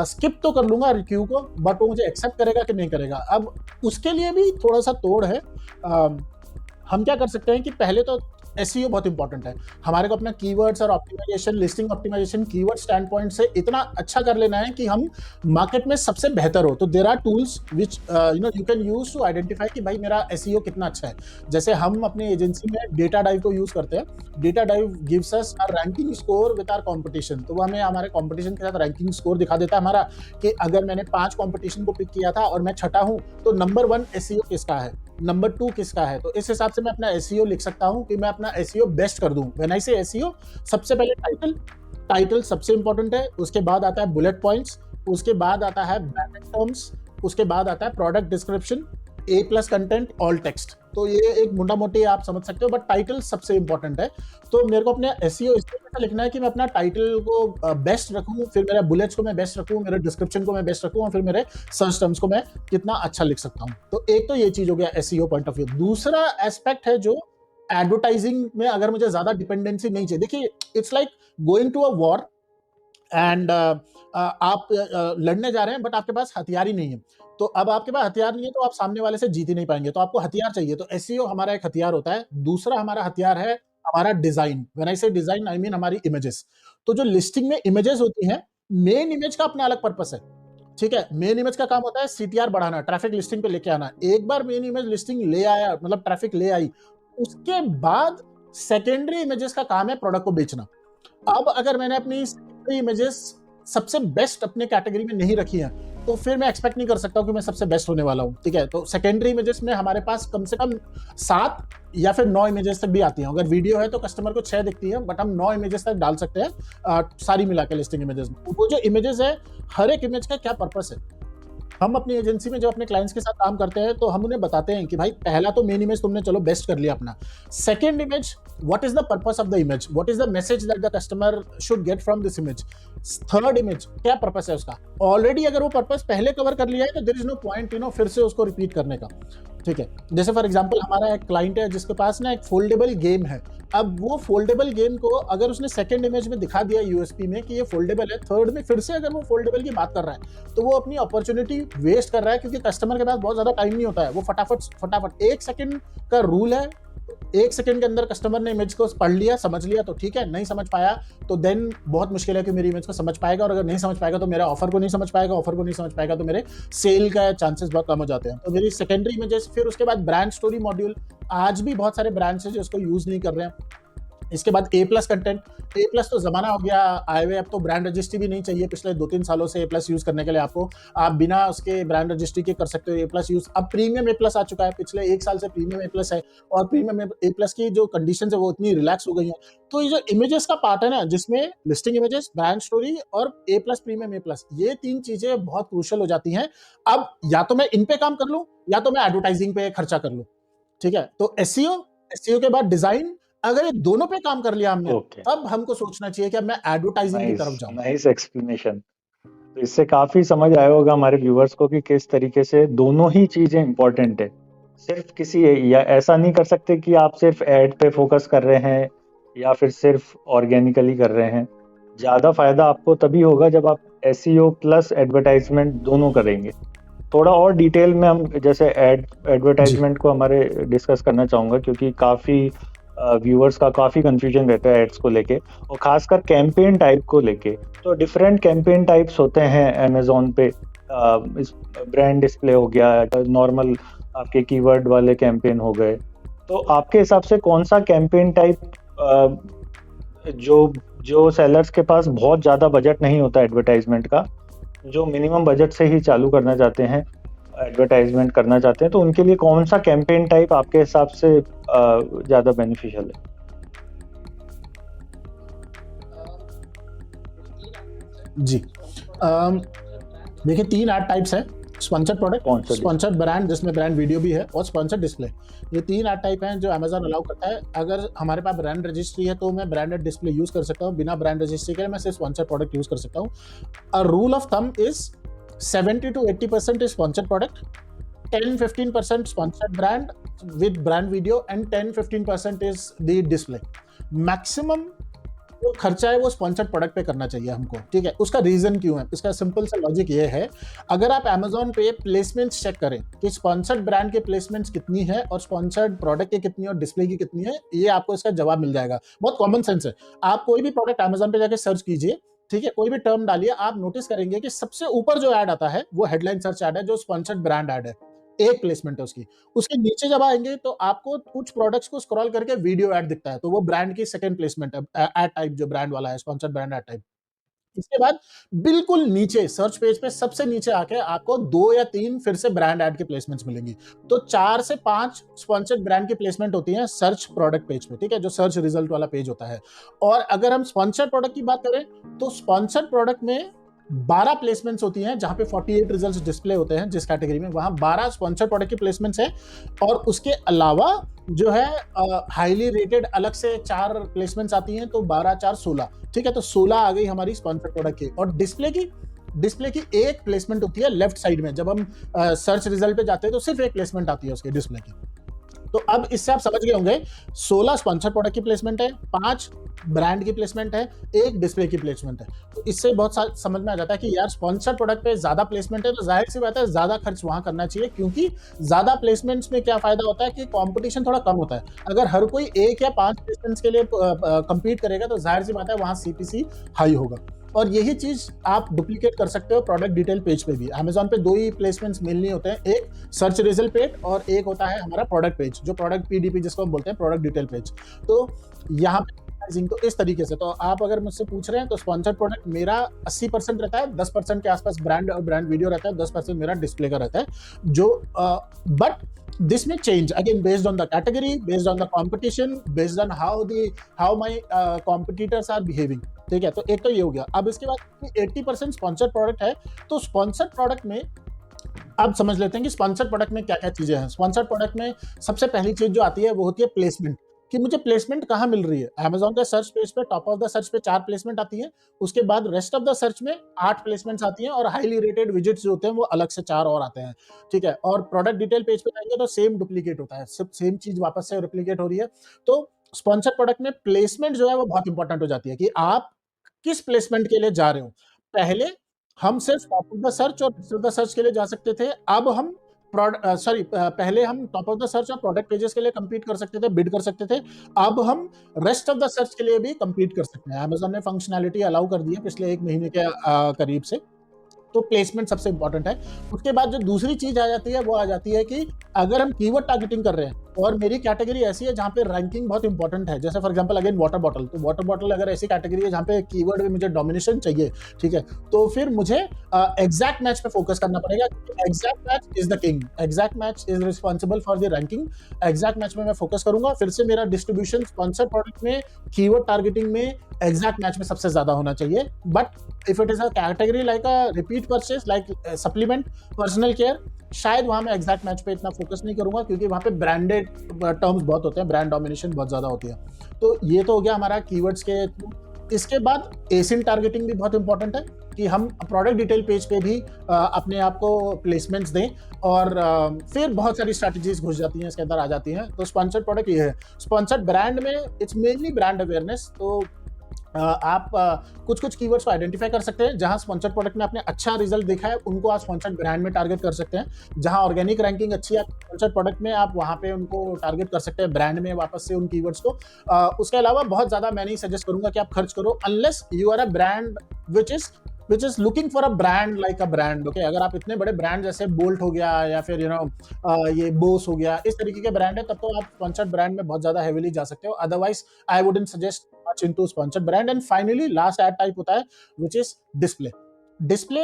स्किप तो कर लूंगा क्यू को, बट वो मुझे एक्सेप्ट करेगा कि नहीं करेगा। अब उसके लिए भी थोड़ा सा तोड़ है। हम क्या कर सकते हैं कि पहले तो एसईओ बहुत इंपॉर्टेंट है। हमारे को अपना कीवर्ड्स और optimisation, listing optimisation keyword standpoint से इतना अच्छा कर लेना है कि हम मार्केट में सबसे बेहतर हो। तो there are tools which you can use to identify कि भाई मेरा एसईओ कितना अच्छा है। जैसे हम अपनी एजेंसी में डेटा डाइव को यूज करते हैं। Data dive gives us a ranking score with our competition. तो वो हमें हमारे कंपटीशन के साथ रैंकिंग स्कोर दिखा देता है हमारा, कि अगर मैंने 5 कंपटीशन को पिक किया था और मैं छठा हूं, तो नंबर 1 एसईओ किसका है, नंबर 2 किसका है। तो इस हिसाब से मैं अपना एसईओ लिख सकता हूं कि मैं अपना एसईओ बेस्ट कर दूं। व्हेन आई से एसईओ, सबसे पहले टाइटल सबसे इंपॉर्टेंट है, उसके बाद आता है बुलेट पॉइंट्स, उसके बाद आता है ब्रांडेड टर्म्स, उसके बाद आता है प्रोडक्ट डिस्क्रिप्शन, ए प्लस कंटेंट, ऑल टेक्स्ट। तो ये एक मुंडा मोटी आप समझ सकते हो, बट टाइटल सबसे इंपॉर्टेंट है। तो मेरे को अपने एसईओ इस तरह से लिखना है कि मैं अपना टाइटल को बेस्ट रखूं, फिर मेरे बुलेट्स को मैं बेस्ट रखूं, मेरे डिस्क्रिप्शन को मैं बेस्ट रखूं, और फिर मेरे सर्च टर्म्स को मैं कितना अच्छा लिख सकता हूं। तो एक तो ये चीज हो गया एसईओ पॉइंट ऑफ व्यू। दूसरा एस्पेक्ट है जो एडवर्टाइजिंग में अगर मुझे ज्यादा डिपेंडेंसी नहीं चाहिए। देखिए, it's like going to a war and आप लड़ने जा रहे हैं, बट आपके पास हथियार ही नहीं है। तो अब आपके पास हथियार नहीं है, तो आप सामने वाले से जीत ही नहीं पाएंगे। तो आपको हथियार चाहिए। तो एसईओ हमारा एक हथियार होता है। दूसरा हमारा हथियार है हमारा डिजाइन। व्हेन आई से डिजाइन, आई मीन हमारी इमेजेस। तो जो लिस्टिंग में इमेजेस होती हैं, मेन इमेज का अपना अलग पर्पस है। ठीक है, मेन इमेज का काम होता है सीटीआर बढ़ाना, ट्रैफिक लिस्टिंग पे लेके आना। एक बार मेन इमेज लिस्टिंग ले आया, मतलब ट्रैफिक ले आई, उसके बाद सेकेंडरी इमेजेस का काम है प्रोडक्ट को बेचना। अब अगर मैंने अपनी सेकेंडरी इमेजेस सबसे बेस्ट अपने कैटेगरी में नहीं रखी है, तो फिर मैं एक्सपेक्ट नहीं कर सकता हूं कि मैं सबसे बेस्ट होने वाला हूं। ठीक है, तो सेकेंडरी इमेजेस में हमारे पास कम से कम 7 या फिर 9 इमेजेस तक भी आती हैं। अगर वीडियो है तो कस्टमर को 6 दिखती है, बट हम 9 इमेजेस तक डाल सकते हैं सारी मिला के लिस्टिंग इमेजेस में। वो जो इमेजेस है, हर एक इमेज का क्या पर्पस है। हम अपनी एजेंसी में जब अपने क्लाइंट्स के साथ काम करते हैं, तो हम उन्हें बताते हैं कि भाई पहला तो मेन इमेज तुमने चलो बेस्ट कर लिया अपना। Second image, what is the purpose of the image, what is the message that the customer should get from this image. Third image, क्या पर्पस है उसका। ऑलरेडी अगर वो पर्पस पहले कवर कर लिया है, तो देयर इज नो पॉइंट फिर से उसको रिपीट करने का। ठीक है, जैसे फॉर एग्जांपल हमारा एक क्लाइंट है जिसके पास ना एक फोल्डेबल गेम है। अब वो फोल्डेबल गेम को अगर उसने सेकंड इमेज में दिखा दिया यूएसपी में कि ये फोल्डेबल है, थर्ड में फिर से अगर वो फोल्डेबल की बात कर रहा है, तो वो अपनी अपॉर्चुनिटी वेस्ट कर रहा है, क्योंकि कस्टमर के पास बहुत ज्यादा टाइम नहीं होता है। वो फटाफट 1 सेकंड का रूल है। 1 सेकंड के अंदर कस्टमर ने इमेज को पढ़ लिया, समझ लिया, तो ठीक है। नहीं समझ पाया तो देन बहुत मुश्किल है कि मेरी इमेज को समझ पाएगा, और अगर नहीं समझ पाएगा तो मेरा ऑफर को नहीं समझ पाएगा, ऑफर को नहीं समझ पाएगा तो मेरे सेल का चांसेस बहुत कम हो जाते हैं। तो मेरी सेकेंडरी इमेजेस, फिर उसके बाद ब्रांड स्टोरी मॉड्यूल। आज भी बहुत सारे ब्रांड्स हैं जो इसको यूज नहीं कर रहे हैं। इसके बाद ए प्लस कंटेंट। ए प्लस तो जमाना हो गया आए हुए, अब तो ब्रांड रजिस्ट्री भी नहीं चाहिए। पिछले 2-3 सालों से ए प्लस यूज करने के लिए आपको, आप बिना उसके ब्रांड रजिस्ट्री के कर सकते हो ए प्लस यूज। अब प्रीमियम ए प्लस आ चुका है, पिछले 1 साल से प्रीमियम ए प्लस है, और प्रीमियम ए प्लस की जो कंडीशन है वो इतनी रिलैक्स हो गई है। तो ये जो इमेजेस का पार्ट है ना, जिसमें लिस्टिंग इमेजेस, ब्रांड स्टोरी और ए प्लस, प्रीमियम ए प्लस, ये 3 चीजें बहुत क्रूशियल हो जाती हैं। अब या तो मैं इन पे काम कर लूं, या तो मैं एडवर्टाइजिंग पे खर्चा कर लूं। ठीक है, तो एसईओ के बाद डिजाइन, अगर ये दोनों पे काम कर लिया हमने, तब हमको सोचना चाहिए कि अब मैं एडवर्टाइजिंग की तरफ जाऊं। Nice explanation. तो इससे काफी समझ आया होगा हमारे व्यूअर्स को कि किस तरीके से दोनों ही चीजें इंपॉर्टेंट है। सिर्फ किसी, या ऐसा नहीं कर सकते कि आप सिर्फ एड पे फोकस कर रहे हैं या फिर सिर्फ ऑर्गेनिकली कर रहे हैं। ज्यादा फायदा आपको तभी होगा जब आप एसईओ प्लस एडवर्टाइजमेंट दोनों करेंगे। थोड़ा और डिटेल में हम जैसे एडवर्टाइजमेंट को हमारे डिस्कस करना चाहूंगा, क्योंकि काफी व्यूअर्स का काफ़ी कंफ्यूजन रहता है एड्स को लेके, और खासकर कैंपेन टाइप को लेके। तो डिफरेंट कैंपेन टाइप्स होते हैं अमेज़ॉन पे। ब्रांड डिस्प्ले हो गया, नॉर्मल आपके कीवर्ड वाले कैंपेन हो गए। तो आपके हिसाब से कौन सा कैंपेन टाइप जो सेलर्स के पास बहुत ज़्यादा बजट नहीं होता एडवर्टाइजमेंट का, जो मिनिमम बजट से ही चालू करना चाहते हैं, एडवर्टाइजमेंट करना चाहते हैं, तो उनके लिए कौन सा कैंपेन टाइप आपके हिसाब से ज़्यादा बेनिफिशियल है? जी, देखिए 3 एड टाइप्स हैं। स्पॉन्सर्ड प्रोडक्ट, स्पॉन्सर्ड ब्रांड जिसमें ब्रांड वीडियो भी है, और स्पॉन्सर्ड डिस्प्ले। ये 3 एड टाइप हैं जो अमेज़न अलाउ करता है। अगर हमारे पास ब्रांड रजिस्ट्री है तो मैं ब्रांडेड डिस्प्ले यूज कर सकता हूँ। बिना ब्रांड रजिस्ट्री के मैं सिर्फ स्पॉन्सर्ड प्रोडक्ट यूज कर सकता हूँ। A rule of thumb is 70 to 80% is sponsored product, 10-15% sponsored brand with brand video, and 10-15% is the display. Maximum जो खर्चा है वो स्पॉन्सर्ड प्रोडक्ट पे करना चाहिए हमको, ठीक है। उसका रीजन क्यों है, इसका सिंपल सा लॉजिक ये है, अगर आप Amazon पे प्लेसमेंट्स चेक करें कि स्पॉन्सर्ड ब्रांड के प्लेसमेंट्स कितनी है और स्पॉन्सर्ड प्रोडक्ट की कितनी और डिस्प्ले की कितनी है, ये आपको इसका जवाब मिल जाएगा। बहुत कॉमन सेंस है। आप कोई भी प्रोडक्ट Amazon पे जाके सर्च कीजिए, ठीक है, कोई भी टर्म डालिए, आप नोटिस करेंगे कि सबसे ऊपर जो ऐड आता है वो हेडलाइन सर्च ऐड है, जो स्पॉन्सर्ड ब्रांड ऐड है, एक प्लेसमेंट है उसकी। उसके नीचे जब आएंगे तो आपको कुछ प्रोडक्ट्स को स्क्रॉल करके वीडियो ऐड दिखता है, तो वो ब्रांड की सेकंड प्लेसमेंट है, ऐड टाइप जो ब्रांड वाला है, स्पॉन्सर्ड ब्रांड ऐड टाइप। इसके बाद बिल्कुल नीचे सर्च पेज पे सबसे नीचे आके आपको 2 या 3 फिर से ब्रांड ऐड की प्लेसमेंट्स मिलेंगी। तो 4 से 5 स्पॉन्सर्ड ब्रांड की प्लेसमेंट होती है सर्च प्रोडक्ट पेज पे, ठीक है, जो सर्च रिजल्ट वाला पेज होता है। और अगर हम स्पॉन्सर्ड प्रोडक्ट की बात करें तो स्पॉन्सर्ड प्रोडक्ट में 12 प्लेसमेंट्स होती हैं, जहां पे 48 रिजल्ट्स डिस्प्ले होते हैं जिस कैटेगरी में, वहां 12 स्पॉन्सर्ड प्रोडक्ट की प्लेसमेंट्स है। और उसके अलावा जो है हाईली रेटेड अलग से 4 प्लेसमेंट्स आती हैं, तो 12 4 16, ठीक है, तो 16 आ गई हमारी स्पॉन्सर्ड प्रोडक्ट की। और डिस्प्ले की एक प्लेसमेंट होती है लेफ्ट साइड में, जब हम सर्च रिजल्ट पे जाते हैं तो सिर्फ एक प्लेसमेंट आती है उसके डिस्प्ले की। तो अब इससे आप समझ गए होंगे, 16 स्पॉन्सर्ड प्रोडक्ट की प्लेसमेंट है, 5 ब्रांड की प्लेसमेंट है, 1 डिस्प्ले की प्लेसमेंट है। तो इससे बहुत समझ में आ जाता है कि यार स्पॉन्सर्ड प्रोडक्ट पे ज्यादा प्लेसमेंट है, तो जाहिर सी बात है ज्यादा खर्च वहां करना चाहिए, क्योंकि ज्यादा प्लेसमेंट्स में क्या फायदा होता है कि कंपटीशन थोड़ा कम होता है। अगर हर कोई 1 या 5 प्लेसमेंट्स के लिए कंपीट करेगा तो जाहिर सी बात है वहां सीपीसी हाई होगा। और यही चीज आप डुप्लीकेट कर सकते हो प्रोडक्ट डिटेल पेज पे भी। Amazon पे 2 ही प्लेसमेंट्स मेनली होते हैं, एक सर्च रिजल्ट पेज और एक होता है हमारा प्रोडक्ट पेज, जो प्रोडक्ट पीडीपी जिसको हम बोलते हैं, प्रोडक्ट डिटेल पेज। तो यहाँ पे तो इस तरीके से, तो आप अगर मुझसे पूछ रहे हैं तो स्पॉन्सर्ड प्रोडक्ट मेरा 80% रहता है, 10% के आसपास ब्रांड और ब्रांड वीडियो रहता है, 10% मेरा डिस्प्ले का रहता है, जो but this may change again based on the category, based on the competition, based on how my competitors are behaving, ठीक है। तो एक तो ये हो गया। अब इसके बाद 80% स्पॉन्सर्ड प्रोडक्ट है, तो स्पॉन्सर्ड प्रोडक्ट में अब समझ लेते हैं कि स्पॉन्सर्ड प्रोडक्ट में क्या क्या चीजें हैं। स्पॉन्सर्ड प्रोडक्ट में सबसे पहली चीज जो आती है वो होती है प्लेसमेंट, कि मुझे प्लेसमेंट कहाँ मिल रही है। Amazon के सर्च पेज पे टॉप ऑफ द सर्च पे 4 प्लेसमेंट आती है, उसके बाद रेस्ट ऑफ द सर्च में 8 प्लेसमेंट्स आती हैं, और हाईली रेटेड विजिट्स जो होते हैं वो अलग से 4 और आते हैं, ठीक है। और प्रोडक्ट डिटेल पेज पे जाएंगे तो सेम डुप्लीकेट होता है, सब सेम चीज वापस से रिप्लीकेट हो रही है। तो स्पॉन्सर्ड प्रोडक्ट में प्लेसमेंट जो है वो बहुत इंपॉर्टेंट हो जाती है, कि आप किस प्लेसमेंट के लिए जा रहे हो। पहले हम सिर्फ टॉप ऑफ द सर्च और रेस्ट ऑफ द सर्च के लिए जा सकते थे, अब हम पहले हम टॉप ऑफ द सर्च और प्रोडक्ट पेजेस के लिए compete कर सकते थे, बिड कर सकते थे, अब हम रेस्ट ऑफ द सर्च के लिए भी compete कर सकते हैं। Amazon ने फंक्शनैलिटी अलाउ कर दी है पिछले 1 महीने के करीब से। तो प्लेसमेंट सबसे इंपॉर्टेंट है। उसके बाद जो दूसरी चीज आ जाती है वो आ जाती है कि अगर हम कीवर्ड टारगेटिंग कर रहे हैं, और मेरी कैटेगरी ऐसी है जहाँ पे रैंकिंग बहुत इंपॉर्टेंट है, जैसे for example again water bottle, तो वाटर बॉटल अगर ऐसी कैटेगरी है जहाँ पे कीवर्ड में मुझे डोमिनेशन चाहिए, ठीक है, तो फिर मुझे एग्जैक्ट मैच पे फोकस करना पड़ेगा। Exact match is the king, exact match is responsible for the ranking. Exact match में मैं फोकस करूंगा, फिर से मेरा डिस्ट्रीब्यूशन स्पॉन्सर्ड प्रोडक्ट में, कीवर्ड टारगेटिंग में, एग्जैक्ट मैच में सबसे ज्यादा होना चाहिए। But if it is a category like a repeat purchase, like supplement, personal care, शायद वहां मैं एग्जैक्ट मैच पे इतना फोकस नहीं करूंगा, क्योंकि वहां पे ब्रांडेड टर्म्स बहुत होते हैं, ब्रांड डोमिनेशन बहुत ज्यादा होती है। तो ये तो हो गया हमारा कीवर्ड्स के। इसके बाद एसिन टारगेटिंग भी बहुत इंपॉर्टेंट है, कि हम प्रोडक्ट डिटेल पेज पे भी अपने आप को प्लेसमेंट्स दें, और फिर बहुत सारी स्ट्रैटेजीज घुस जाती हैं इसके अंदर आ जाती हैं। तो स्पॉन्सर्ड प्रोडक्ट ये है। स्पॉन्सर्ड ब्रांड में इट्स मेनली ब्रांड अवेयरनेस। तो आप कुछ कीवर्ड्स को आइडेंटिफाई कर सकते हैं, जहां स्पॉन्सर्ड प्रोडक्ट में आपने अच्छा रिजल्ट देखा है उनको आप स्पॉन्सर्ड ब्रांड में टारगेट कर सकते हैं। जहां ऑर्गेनिक रैंकिंग अच्छी है स्पॉन्सर्ड प्रोडक्ट में, आप वहां पे उनको टारगेट कर सकते हैं ब्रांड में वापस से उन कीवर्ड्स को। उसके अलावा बहुत ज्यादा मैं नहीं सजेस्ट करूंगा कि आप खर्च करो, unless you are a brand which is looking for a brand like a brand, okay? अगर आप इतने बड़े ब्रांड जैसे बोल्ट हो गया, या फिर ये बोस हो गया, इस तरीके के ब्रांड है, तब तो आप स्पॉन्सर्ड ब्रांड में बहुत ज्यादा हेवीली जा सकते हो। Otherwise I wouldn't suggest much into sponsored brand. And finally last ad type होता है which is display. Display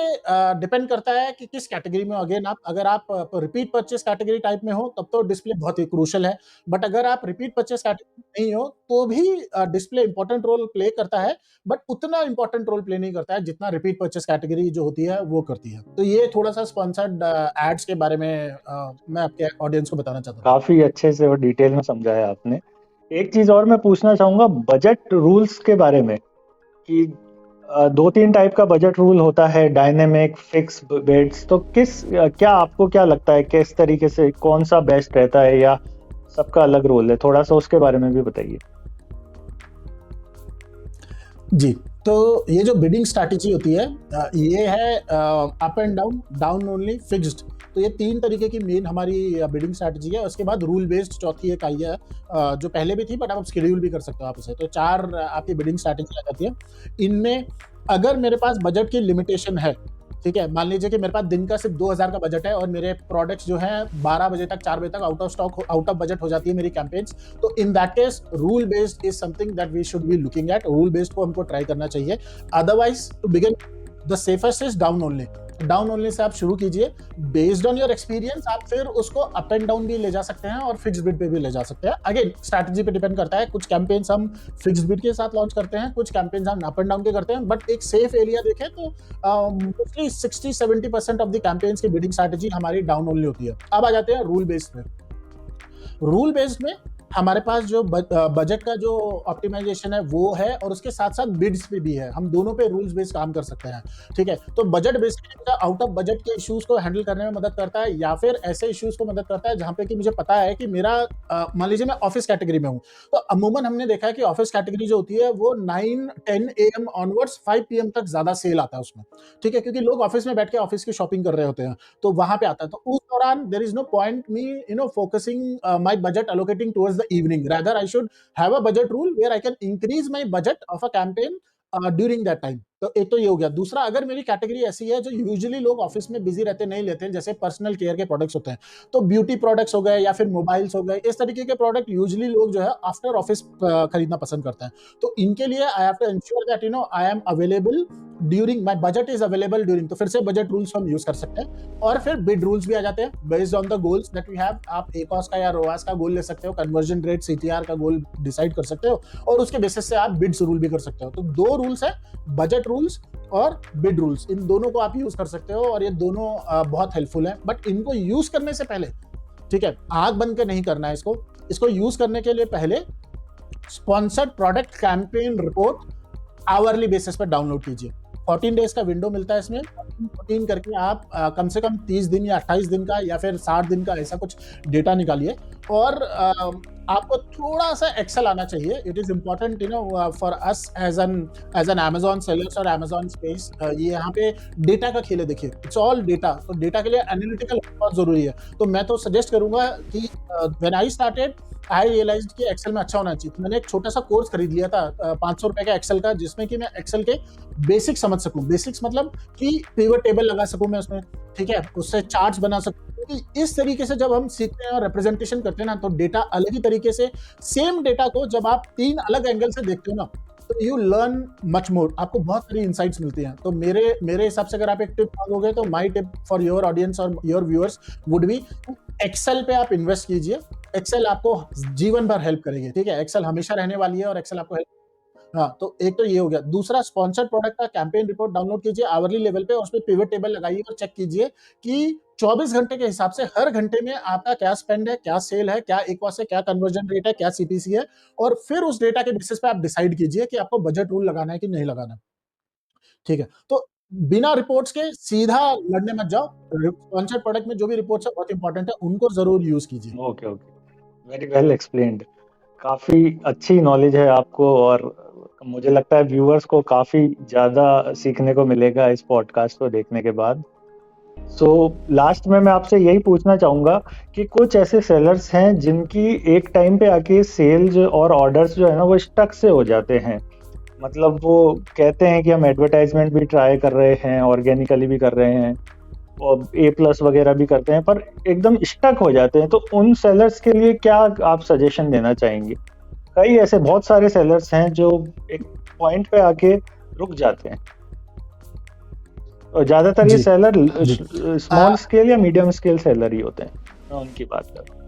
depend करता है कि किस कैटेगरी में। अगेन अगर आप रिपीट परचेस कैटेगरी टाइप में हो तब तो डिस्प्ले बहुत ही क्रूशल है, बट अगर आप रिपीट परचेस कैटेगरी नहीं हो तो भी डिस्प्ले इंपॉर्टेंट रोल प्ले करता है, बट उतना इंपॉर्टेंट रोल प्ले नहीं करता है जितना रिपीट परचेस कैटेगरी जो होती है वो करती है। तो ये थोड़ा सा स्पॉन्सर्ड एड्स के बारे में मैं आपके ऑडियंस को बताना चाहता हूँ। काफी अच्छे से और डिटेल में समझाया आपने। एक चीज और मैं पूछना चाहूंगा बजट रूल्स के बारे में, कि 2-3 टाइप का बजट रूल होता है, डायनेमिक, फिक्स बेट्स। तो क्या आपको क्या लगता है किस तरीके से कौन सा बेस्ट रहता है, या सबका अलग रोल है? थोड़ा सा उसके बारे में भी बताइए। जी, तो ये जो बिडिंग स्ट्रैटेजी होती है ये है up and down, down only, fixed. तो ये 3 तरीके की मेन हमारी बिडिंग स्ट्रैटेजी है। उसके बाद रूल बेस्ड चौथी एक आई है जो पहले भी थी बट अब शेड्यूल भी कर सकते हो आप उसे। तो 4 आपकी बिडिंग स्ट्रैटेजी आ जाती है। इनमें अगर मेरे पास बजट की लिमिटेशन है, ठीक है? मान लीजिए कि मेरे पास दिन का सिर्फ 2000 का बजट है और मेरे प्रोडक्ट्स जो हैं 12 बजे तक, 4 बजे तक out of stock, out of budget हो जाती है मेरी कैंपेन्स। तो in that case rule based is something that we should be looking at. Rule based को हमको ट्राई करना चाहिए। Otherwise to begin the safest is down only. Down only से आप शुरू कीजिए। बेस्ड ऑन योर एक्सपीरियंस आप फिर उसको अप एंड डाउन भी ले जा सकते हैं और फिक्स्ड बिड पे भी ले जा सकते हैं। अगेन स्ट्रैटेजी पे डिपेंड करता है। कुछ कैंपेन्स हम फिक्स्ड बिड के साथ लॉन्च करते हैं, कुछ कैंपेन्स हम अप एंड डाउन के करते हैं। बट एक सेफ एरिया देखें तो मोस्टली 60-70% ऑफ द कैंपेन्स की बिडिंग स्ट्रैटेजी हमारी डाउन ओनली होती है। अब आ जाते हैं रूल बेस्ड में। रूल बेस्ड में हमारे पास जो बजट का जो ऑप्टिमाइजेशन है वो है और उसके साथ साथ बिड्स पे भी है। हम दोनों पे रूल्स बेस्ड काम कर सकते हैं, ठीक है? तो budget based out of budget के इश्यूज को हैंडल करने में मदद करता है या फिर ऐसे इश्यूज को मदद करता है जहां पे कि मुझे पता है कि मेरा मान लीजिए मैं ऑफिस कैटेगरी में हूं, तो अमूमन हमने देखा है कि ऑफिस कैटेगरी जो होती है वो 9-10 AM ऑनवर्ड्स 5 PM तक ज्यादा सेल आता है उसमें, ठीक है? क्योंकि लोग ऑफिस में बैठ के ऑफिस की शॉपिंग कर रहे होते हैं, तो वहां पे आता है। तो उस दौरान there is no point me focusing my budget allocating towards the evening. Rather, I should have a budget rule where I can increase my budget of a campaign during that time. तो एक तो ये हो गया। दूसरा, अगर मेरी category ऐसी है जो यूजुअली लोग ऑफिस में बिजी रहते नहीं लेते हैं, जैसे पर्सनल केयर के प्रोडक्ट्स होते हैं, तो ब्यूटी प्रोडक्ट्स हो गए या फिर मोबाइल्स हो गए, इस तरीके के प्रोडक्ट यूजुअली लोग जो है आफ्टर ऑफिस खरीदना पसंद करते हैं। तो इनके लिए I have to ensure that I am available during, my budget is available during. तो फिर से बजट रूल्स हम यूज कर सकते हैं। और फिर बिड रूल्स भी आ जाते हैं based on the goals that we have. आप एकॉस का या रोआस का गोल ले सकते हो, कन्वर्जन रेट, सीटीआर का गोल डिसाइड कर सकते हो और उसके बेसिस से आप बिड्स रूल भी कर सकते हो। तो 2 रूल्स है, बजट रूल्स और बिड रूल्स। इन दोनों को आप यूज कर सकते हो और ये दोनों बहुत हेल्पफुल है। बट इनको यूज करने से पहले, ठीक है, आंख बंद के नहीं करना है इसको यूज करने के लिए पहले sponsored product campaign report hourly basis पर डाउनलोड कीजिए। 14 डेज का विंडो मिलता है इसमें। 14 करके आप कम से कम 30 दिन या 28 दिन का या फिर 60 दिन का ऐसा कुछ डेटा निकालिए। और आपको थोड़ा सा एक्सेल आना चाहिए। It is important for us as an Amazon sellers और अमेजॉन स्पेस। ये यहाँ पे डेटा का खेल है, देखिए इट्स ऑल डेटा। तो डेटा के लिए एनालिटिकल बहुत जरूरी है। तो मैं तो सजेस्ट करूंगा कि when I started I realised कि एक्सेल में अच्छा होना चाहिए। तो मैंने एक छोटा सा कोर्स खरीद लिया था 500 रुपए का एक्सेल का, जिसमें कि मैं एक्सेल के बेसिक्स समझ सकूं। बेसिक्स मतलब कि पिवट टेबल लगा सकूं मैं उसमें, ठीक है, उससे चार्ट्स बना सकूं। क्योंकि इस तरीके से जब हम सीखते हैं और रिप्रेजेंटेशन करते हैं ना, तो डेटा अलग ही तरीके से, सेम डेटा को जब आप 3 अलग एंगल से देखते हो ना, तो यू लर्न मच मोर। आपको बहुत सारी इंसाइट्स मिलती हैं। तो मेरे हिसाब से अगर आप एक टिप मांगोगे तो my tip for your audience और your viewers would be excel पे आप इन्वेस्ट कीजिए। एक्सेल आपको जीवन भर हेल्प करेगी, ठीक है? एक्सेल हमेशा रहने वाली है और एक्सेल आपको हेल्प। हाँ, तो एक तो ये हो गया। दूसरा, स्पॉन्सर्ड प्रोडक्ट का कैंपेन रिपोर्ट डाउनलोड कीजिए आवरली लेवल पे और उसपे पिवट टेबल लगाइए और चेक कीजिए कि 24 घंटे के हिसाब से हर घंटे में आपका क्या स्पेंड है, क्या सेल है, क्या इकॉस है, क्या कन्वर्जन रेट है, क्या सीपीसी है। और फिर उस डेटा के बेसिस पे आप डिसाइड कीजिए कि आपको बजट रूल लगाना है कि नहीं लगाना, ठीक है? तो बिना रिपोर्ट्स के सीधा लड़ने मत जाओ। स्पॉन्सर्ड प्रोडक्ट में जो भी रिपोर्ट्स है बहुत इंपॉर्टेंट है, उनको जरूर यूज कीजिए। Okay okay, very well explained. काफी अच्छी नॉलेज है आपको और मुझे लगता है व्यूअर्स को काफी ज्यादा सीखने को मिलेगा इस पॉडकास्ट को देखने के बाद। सो लास्ट में मैं आपसे यही पूछना चाहूंगा कि कुछ ऐसे सेलर्स हैं जिनकी एक टाइम पे आके सेल्स और ऑर्डर्स जो है ना वो स्टक से हो जाते हैं। मतलब वो कहते हैं कि हम एडवर्टाइजमेंट भी ट्राई कर रहे हैं, ऑर्गेनिकली भी कर रहे हैं और A+ वगैरह भी करते हैं, पर एकदम स्टक हो जाते हैं। तो उन सेलर्स के लिए क्या आप सजेशन देना चाहेंगे? कई ऐसे बहुत सारे सेलर्स हैं जो एक पॉइंट पे आके रुक जाते हैं और ज्यादातर ये जी सेलर जी स्मॉल स्केल या मीडियम स्केल सेलर ही होते हैं। मैं उनकी बात कर रहा हूँ।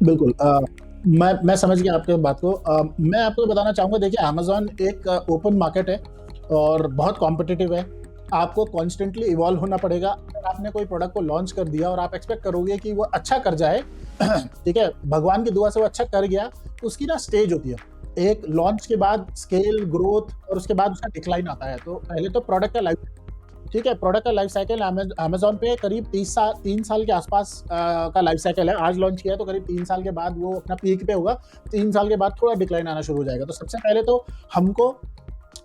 बिल्कुल। मैं समझ गया आपके बात को। मैं आपको बताना चाहूँगा, देखिए अमेज़न एक ओपन मार्केट है और बहुत कॉम्पिटिटिव है। आपको कॉन्स्टेंटली इवॉल्व होना पड़ेगा। अगर आपने कोई प्रोडक्ट को लॉन्च कर दिया और आप एक्सपेक्ट करोगे कि वो अच्छा कर जाए ठीक है, भगवान की दुआ से वो अच्छा कर गया, तो उसकी ना स्टेज होती है। एक लॉन्च के बाद स्केल, ग्रोथ और उसके बाद उसका डिक्लाइन आता है। तो पहले तो प्रोडक्ट का लाइफ, ठीक है, प्रोडक्ट का लाइफ साइकिल अमेज़न पे करीब 3 साल के आसपास का लाइफ साइकिल है। आज लॉन्च किया तो करीब 3 साल के बाद वो अपना पीक पे होगा। 3 साल के बाद थोड़ा डिक्लाइन आना शुरू हो जाएगा। तो सबसे पहले तो हमको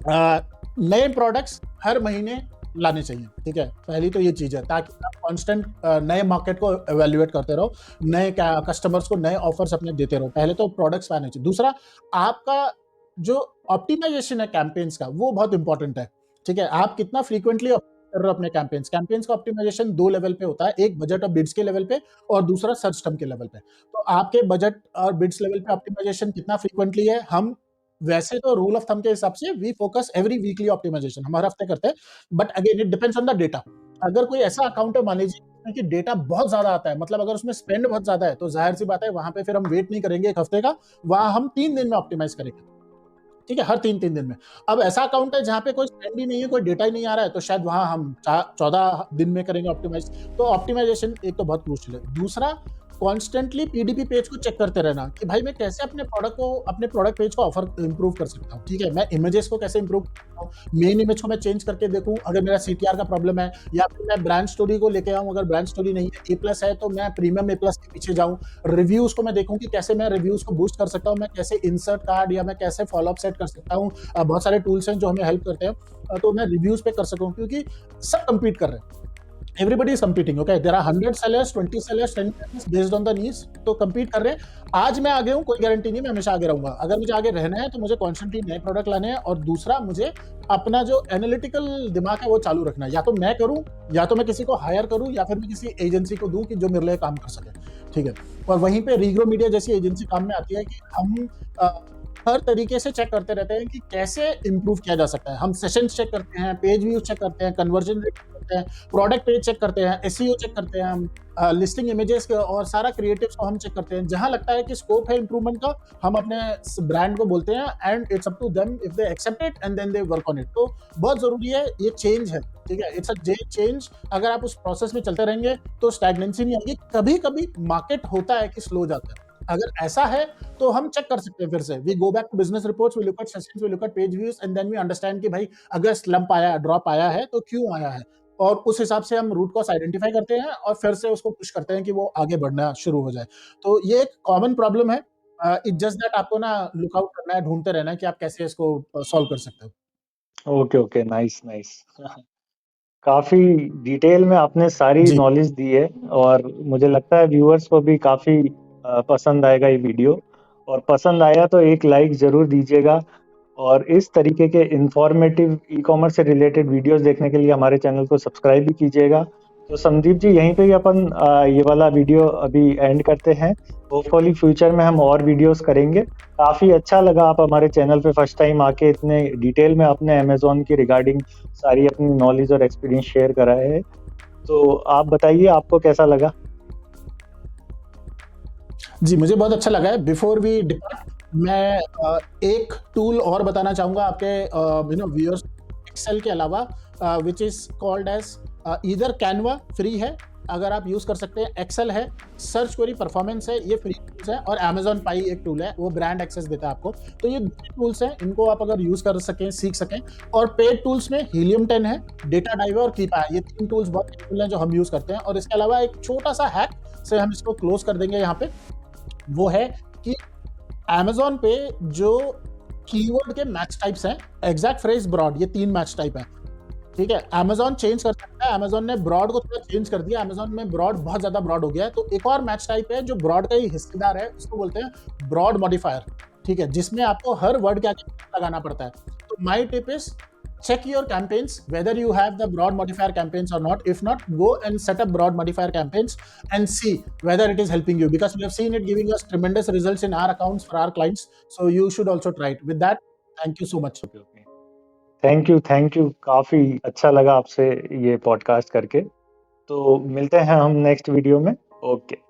नए प्रोडक्ट्स हर महीने लाने चाहिए, ठीक है? पहली तो ये चीज़ है, ताकि आप कांस्टेंट नए मार्केट को इवैल्यूएट करते रहो, नए कस्टमर्स को नए ऑफर्स अपने देते रहो। पहले तो प्रोडक्ट्स आने चाहिए। दूसरा, आपका जो ऑप्टिमाइजेशन है कैंपेन्स का, वो बहुत इंपॉर्टेंट है, ठीक है? आप कितना फ्रीक्वेंटली कर रहे हो अपने कैंपेन्स। कैंपेन्स का ऑप्टिमाइजेशन 2 लेवल पे होता है, एक बजट और बिड्स के लेवल पे और दूसरा सर्च टर्म के लेवल पे। तो आपके बजट और बिड्स लेवल पे ऑप्टिमाइजेशन कितना फ्रीक्वेंटली है, हम वैसे तो रूल ऑफ थंब के हिसाब से we focus every weekly optimisation, हम हर हफ्ते करते हैं, but again it depends on the data. अगर कोई ऐसा अकाउंट है मान लीजिए कि डेटा बहुत ज्यादा आता है, मतलब अगर उसमें स्पेंड बहुत ज्यादा है, तो जाहिर सी बात है वहां पे फिर हम वेट नहीं करेंगे एक हफ्ते का, वहां हम 3 दिन में ऑप्टिमाइज करेंगे, ठीक है? हर 3-3 दिन में। अब ऐसा अकाउंट है जहाँ पे कोई स्पेंड ही नहीं है, कोई डेटा ही नहीं आ रहा है, तो शायद वहां हम 14 दिन में करेंगे ऑप्टिमाइज। तो ऑप्टिमाइजेशन एक तो बहुत क्रूशियल है। दूसरा, कॉन्स्टेंटली पीडीपी पेज को चेक करते रहना कि भाई मैं कैसे अपने प्रोडक्ट पेज को ऑफर इंप्रूव कर सकता हूँ, ठीक है? मैं इमेजेस को कैसे इंप्रूव कर सकता हूँ, मेन इमेज को मैं चेंज करके देखूं अगर मेरा सीटीआर का प्रॉब्लम है, या फिर मैं ब्रांड स्टोरी को लेके आऊं, अगर ब्रांड स्टोरी नहीं है, ए प्लस है तो मैं प्रीमियम ए प्लस के पीछे जाऊं। रिव्यूज को मैं देखूं कि कैसे मैं रिव्यूज को बूस्ट कर सकता हूं, मैं कैसे इंसर्ट कार्ड या मैं कैसे फॉलोअप सेट कर सकता हूं। बहुत सारे टूल्स हैं जो हमें हेल्प करते हैं, तो मैं रिव्यूज पे कर सकूं, क्योंकि सब कंपीट कर रहे हैं। Everybody is competing, okay? There are 100 sellers, 20 sellers, 10 sellers based on the needs, तो compete कर रहे हैं। आज मैं आगे हूँ, कोई गारंटी नहीं मैं हमेशा आगे रहूंगा। अगर मुझे आगे रहना है तो मुझे कॉन्स्टेंटली नए प्रोडक्ट लाने हैं, और दूसरा मुझे अपना जो एनालिटिकल दिमाग है वो चालू रखना है। या तो मैं करूँ, या तो मैं किसी को हायर करूँ, या फिर मैं किसी एजेंसी को दूँ कि जो मेरे लिए काम कर सके, ठीक है? और वहीं पे रीग्रो मीडिया जैसी एजेंसी काम में आती है कि हम हर तरीके से चेक करते रहते हैं कि कैसे इंप्रूव किया जा सकता है। हम सेशंस चेक करते हैं, पेज व्यूज चेक करते हैं, कन्वर्जन रेट चेक करते हैं, प्रोडक्ट पेज चेक करते हैं, एसईओ चेक करते हैं, हम लिस्टिंग इमेजेस और सारा क्रिएटिव्स को हम चेक करते हैं। जहां लगता है कि स्कोप है इंप्रूवमेंट का, हम अपने ब्रांड को बोलते हैं, and it's up to them if they accept it and then they work on it. तो बहुत जरूरी है, ये चेंज है, ठीक है? It's a change. अगर आप उस प्रोसेस में चलते रहेंगे तो स्टैग्नेंसी नहीं आएगी। कभी कभी मार्केट होता है कि स्लो जाता है, अगर ऐसा है तो हम चेक कर सकते हैं फिर से। We go back to business reports, we look at sessions, we look at page views, and then we understand कि भाई अगर स्लंप आया, ड्रॉप आया है तो क्यों आया है, और उस हिसाब से हम रूट कॉज आइडेंटिफाई करते हैं और फिर से उसको पुश करते हैं कि वो आगे बढ़ना शुरू हो जाए। तो ये एक कॉमन प्रॉब्लम है। इट जस्ट दैट आपको ना लुकआउट करना है, ढूंढते रहना है कि आप कैसे इसको सॉल्व कर सकते हो। Okay okay, nice nice. काफी डिटेल में आपने सारी जी। नॉलेज दी है, और मुझे लगता है व्यूअर्स को भी काफी पसंद आएगा ये वीडियो। और पसंद आया तो एक लाइक जरूर दीजिएगा, और इस तरीके के इंफॉर्मेटिव ई कॉमर्स से रिलेटेड वीडियोस देखने के लिए हमारे चैनल को सब्सक्राइब भी कीजिएगा। तो संदीप जी, यहीं पे ही अपन ये वाला वीडियो अभी एंड करते हैं। होपफुली फ्यूचर में हम और वीडियोस करेंगे। काफ़ी अच्छा लगा आप हमारे चैनल पे फर्स्ट टाइम आके इतने डिटेल में आपने अमेजोन की रिगार्डिंग सारी अपनी नॉलेज और एक्सपीरियंस शेयर करा है। तो आप बताइए आपको कैसा लगा? जी, मुझे बहुत अच्छा लगा है। बिफोर वी डिपार्ट, मैं एक टूल और बताना चाहूँगा आपके व्यूअर्स। एक्सेल के अलावा which is called as either Canva, free है, अगर आप यूज़ कर सकते हैं। एक्सेल है, सर्च क्वेरी परफॉर्मेंस है, ये फ्री टूल्स हैं, और अमेज़न पाई एक टूल है, वो ब्रांड एक्सेस देता है आपको। तो ये 2 टूल्स हैं, इनको आप अगर यूज़ कर सकें, सीख सकें। और पेड टूल्स में हीलियम 10 है, डेटा डाइवर और कीपा है। ये 3 टूल्स बहुत यूज़फुल हैं जो हम यूज़ करते हैं। और इसके अलावा एक छोटा-सा हैक से हम इसको क्लोज़ कर देंगे यहाँ पे। वो है कि अमेज़न पे जो कीवर्ड के मैच टाइप्स हैं, एग्जैक्ट फ्रेज, ब्रॉड, ये 3 मैच टाइप हैं, ठीक है? अमेज़न चेंज कर सकता है। अमेज़न ने ब्रॉड को थोड़ा चेंज कर दिया। अमेज़न में ब्रॉड बहुत ज़्यादा ब्रॉड हो गया है। तो एक और मैच टाइप है जो ब्रॉड का ही हिस्सेदार है, उसको बोलते हैं ब्रॉड मॉडिफायर, ठीक है? जिसमें आपको हर वर्ड के आगे लगाना पड़ता है। तो my tip is check your campaigns whether you have the broad modifier campaigns or not. If not, go and set up broad modifier campaigns and see whether it is helping you, because we have seen it giving us tremendous results in our accounts for our clients. So you should also try it. With that, thank you so much. Okay okay, thank you. काफ़ी अच्छा लगा आपसे ये podcast करके। तो मिलते हैं हम नेक्स्ट वीडियो में। ओके।